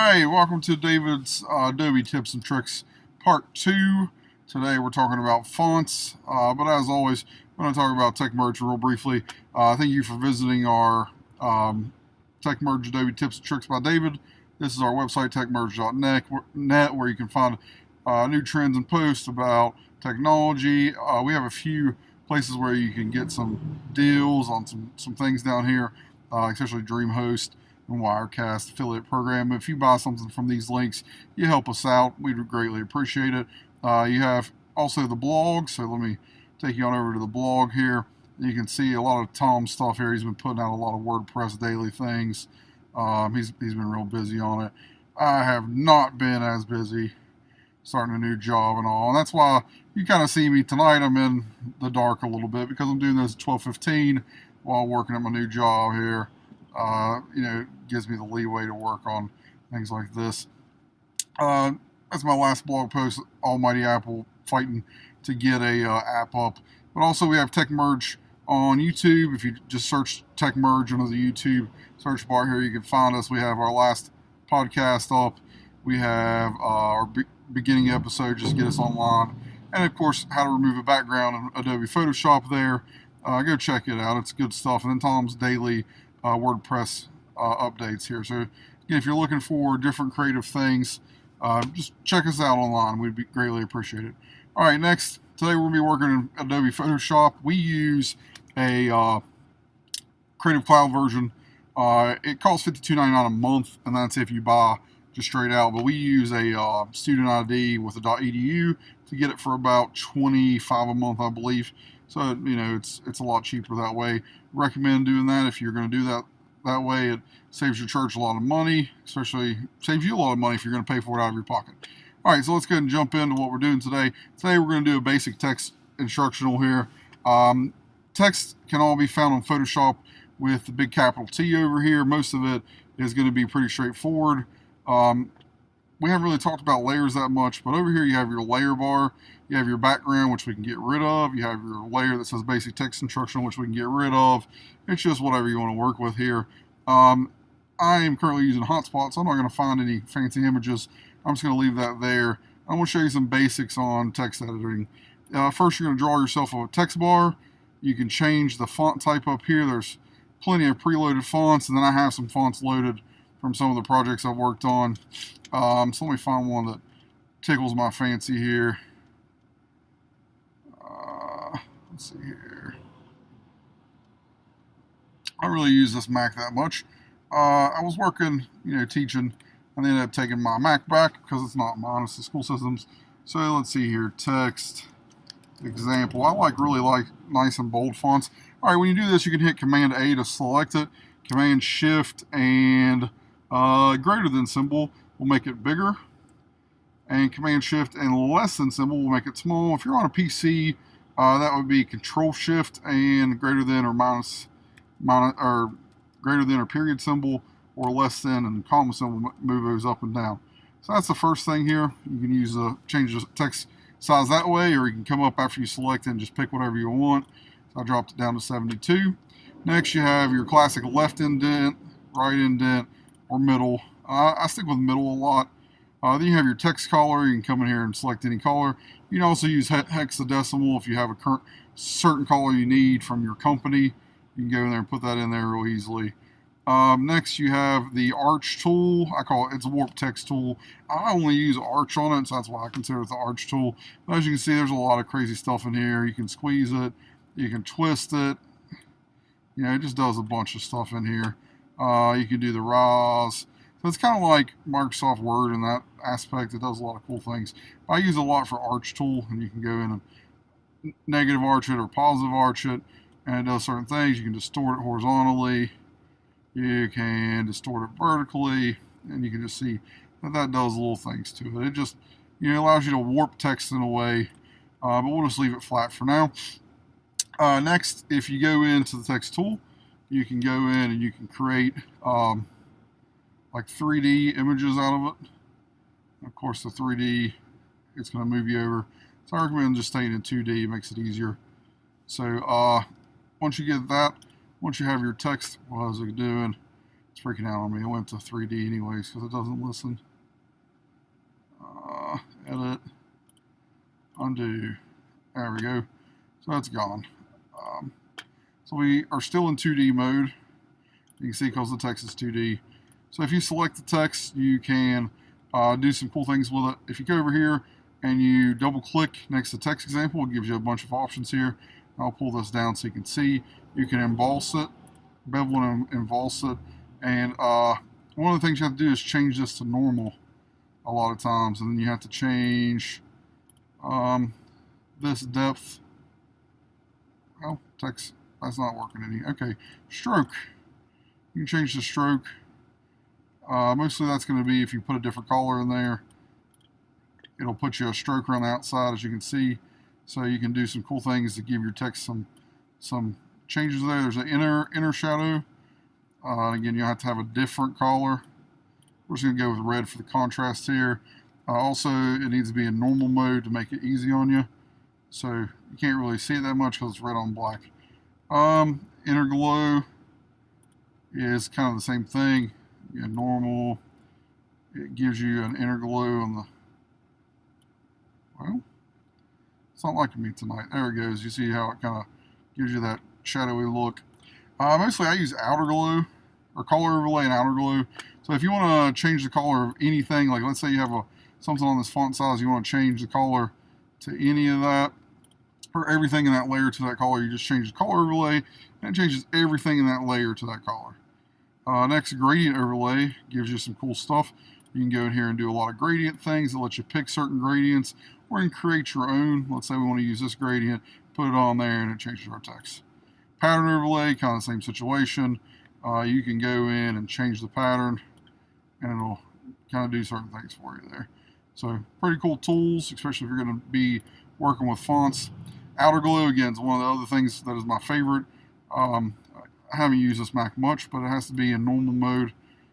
Alright, welcome to David's Adobe Tips and Tricks Part 2. Today we're talking about fonts, but as always, we're going to talk about TechMerge real briefly. Thank you for visiting our TechMerge Adobe Tips and Tricks by David. This is our website, techmerge.net, where you can find new trends and posts about technology. We have a few places where you can get some deals on some things down here, especially DreamHost and Wirecast affiliate program. If you buy something from these links, you help us out. We'd greatly appreciate it. You have also the blog, so let me take you on over to the blog here. You can see a lot of Tom's stuff here. He's been putting out a lot of WordPress daily things. He's been real busy on it. I have not been as busy, starting a new job and all, and that's why you kind of see me tonight. I'm in the dark a little bit because I'm doing this at 12:15 while working at my new job here. It gives me the leeway to work on things like this. That's my last blog post. Almighty Apple fighting to get a app up. But also we have TechMerge on YouTube. If you just search TechMerge under the YouTube search bar here, you can find us. We have our last podcast up. We have our beginning episode, just get us online. And of course, how to remove a background in Adobe Photoshop there. Go check it out. It's good stuff. And then Tom's daily WordPress updates here. So again, if you're looking for different creative things, just check us out online. We'd be greatly appreciated. All right, next, today we're going to be working in Adobe Photoshop. We use a Creative Cloud version. It costs $52.99 a month, and that's if you buy just straight out. But we use a student ID with a .edu to get it for about $25 a month, I believe. So, it's a lot cheaper that way. Recommend doing that if you're going to do that way. It saves your church a lot of money, especially saves you a lot of money if you're going to pay for it out of your pocket. All right, so let's go ahead and jump into what we're doing today. Today we're going to do a basic text instructional here. Text can all be found on Photoshop with the big capital T over here. Most of it is going to be pretty straightforward. We haven't really talked about layers that much, but over here you have your layer bar. You have your background, which we can get rid of. You have your layer that says basic text instructional, which we can get rid of. It's just whatever you want to work with here. I am currently using Hotspot, so I'm not going to find any fancy images. I'm just going to leave that there. I'm going to show you some basics on text editing. First, you're going to draw yourself a text bar. You can change the font type up here. There's plenty of preloaded fonts, and then I have some fonts loaded from some of the projects I've worked on. So let me find one that tickles my fancy here. Let's see here. I don't really use this Mac that much. I was working, teaching, and they ended up taking my Mac back because it's not mine, it's the school system's. So let's see here, text example. I really like nice and bold fonts. All right, when you do this, you can hit Command A to select it. Command Shift and greater than symbol will make it bigger. And Command Shift and less than symbol will make it small. If you're on a PC, that would be Control Shift and greater than or minus or greater than or period symbol, or less than and comma symbol, move those up and down. So that's the first thing here. You can use change the text size that way, or you can come up after you select it and just pick whatever you want. So I dropped it down to 72. Next, you have your classic left indent, right indent, or middle. I stick with middle a lot. Then you have your text color. You can come in here and select any color. You can also use hexadecimal if you have a certain color you need from your company. You can go in there and put that in there real easily. Next, you have the Arch tool. It's a warp text tool. I only use Arch on it, so that's why I consider it the Arch tool. But as you can see, there's a lot of crazy stuff in here. You can squeeze it. You can twist it. It just does a bunch of stuff in here. You can do the RAS. So it's kind of like Microsoft Word in that aspect. It does a lot of cool things. I use it a lot for Arch tool, and you can go in and negative arch it or positive arch it, and it does certain things. You can distort it horizontally. You can distort it vertically, and you can just see that does little things to it. It just allows you to warp text in a way, but we'll just leave it flat for now. Next, if you go into the text tool, you can go in and you can create like 3D images out of it. Of course, the 3D, it's going to move you over. So I recommend just staying in 2D. It makes it easier. So once you get that, once you have your text, what is it doing? It's freaking out on me. It went to 3D anyways because it doesn't listen. Edit, undo. There we go. So that's gone. So we are still in 2D mode. You can see because the text is 2D. So if you select the text, you can do some cool things with it. If you go over here and you double click next to text example, it gives you a bunch of options here. I'll pull this down so you can see. You can emboss it, bevel and emboss it. And one of the things you have to do is change this to normal a lot of times. And then you have to change this depth. Oh, text, that's not working any. Okay, stroke. You can change the stroke. Mostly that's going to be if you put a different color in there. It'll put you a stroke around the outside, as you can see. So you can do some cool things to give your text some changes there. There's an inner shadow. Again, you'll have to have a different color. We're just going to go with red for the contrast here. Also, it needs to be in normal mode to make it easy on you. So you can't really see it that much because it's red on black. Inner glow is kind of the same thing. Normal. It gives you an inner glow on the... Well, it's not liking me tonight. There it goes. You see how it kind of gives you that shadowy look. Mostly I use outer glow, or color overlay and outer glow. So if you want to change the color of anything, like let's say you have something on this font size, you want to change the color to any of that, or everything in that layer to that color, you just change the color overlay, and it changes everything in that layer to that color. Next, gradient overlay gives you some cool stuff. You can go in here and do a lot of gradient things that let you pick certain gradients, or you can create your own. Let's say we want to use this gradient, put it on there, and it changes our text. Pattern overlay, kind of the same situation. You can go in and change the pattern, and it'll kind of do certain things for you there. So pretty cool tools, especially if you're going to be working with fonts. Outer glow, again, is one of the other things that is my favorite. I haven't used this Mac much, but it has to be in normal mode.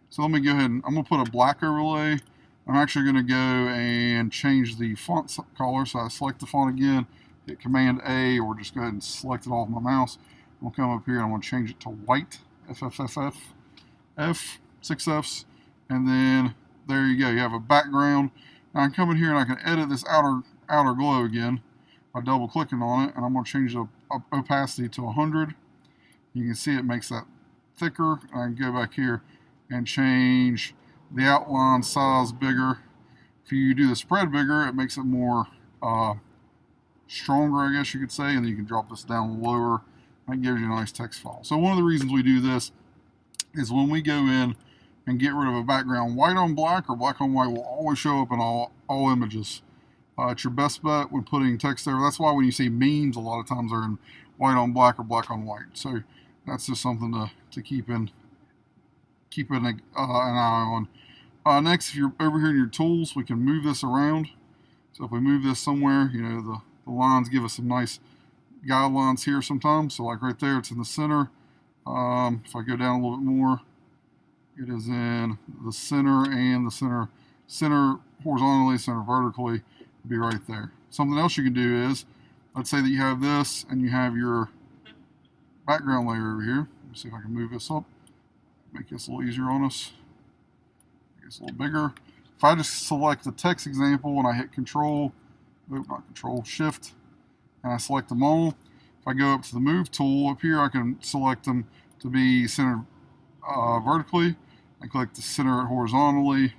So let me go ahead and I'm going to put a black overlay. I'm actually going to go and change the font color. So I select the font again, hit Command A, or just go ahead and select it off my mouse. I'm going to come up here and I'm going to change it to white, F, 6 Fs, and then there you go. You have a background. Now I can come in here and I can edit this outer glow again by double clicking on it, and I'm going to change the opacity to 100. You can see it makes that thicker. I can go back here and change the outline size bigger. If you do the spread bigger, it makes it more stronger, I guess you could say, and then you can drop this down lower. That gives you a nice text file. So one of the reasons we do this is when we go in and get rid of a background, white on black or black on white will always show up in all images. It's your best bet when putting text there. That's why when you see memes, a lot of times they're in white on black or black on white. So that's just something to keep an eye on. Next, if you're over here in your tools, we can move this around. So if we move this somewhere, the lines give us some nice guidelines here sometimes. So like right there, it's in the center. If I go down a little bit more, it is in the center, and the center horizontally, center vertically would be right there. Something else you can do is, let's say that you have this and you have your background layer over here. Let me see if I can move this up, make this a little easier on us. Make this a little bigger. If I just select the text example and I hit Shift, and I select them all, if I go up to the Move tool up here, I can select them to be centered vertically. I click to center it horizontally,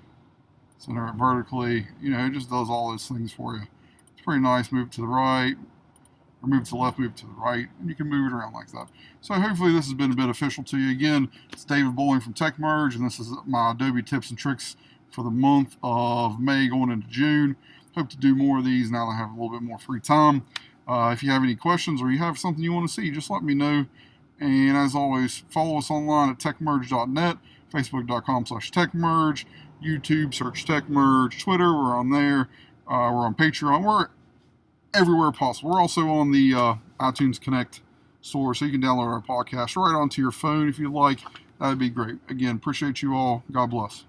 center it vertically. It just does all those things for you. It's pretty nice. Move to the right, or move to the left, move to the right, and you can move it around like that. So hopefully this has been beneficial to you. Again, it's David Bowling from TechMerge, and this is my Adobe tips and tricks for the month of May going into June. Hope to do more of these now that I have a little bit more free time. If you have any questions or you have something you want to see, just let me know. And as always, follow us online at techmerge.net, facebook.com/techmerge, YouTube, search TechMerge, Twitter, we're on there. We're on Patreon. We're everywhere possible. We're also on the iTunes Connect store, so you can download our podcast right onto your phone if you'd like. That'd be great. Again, appreciate you all. God bless.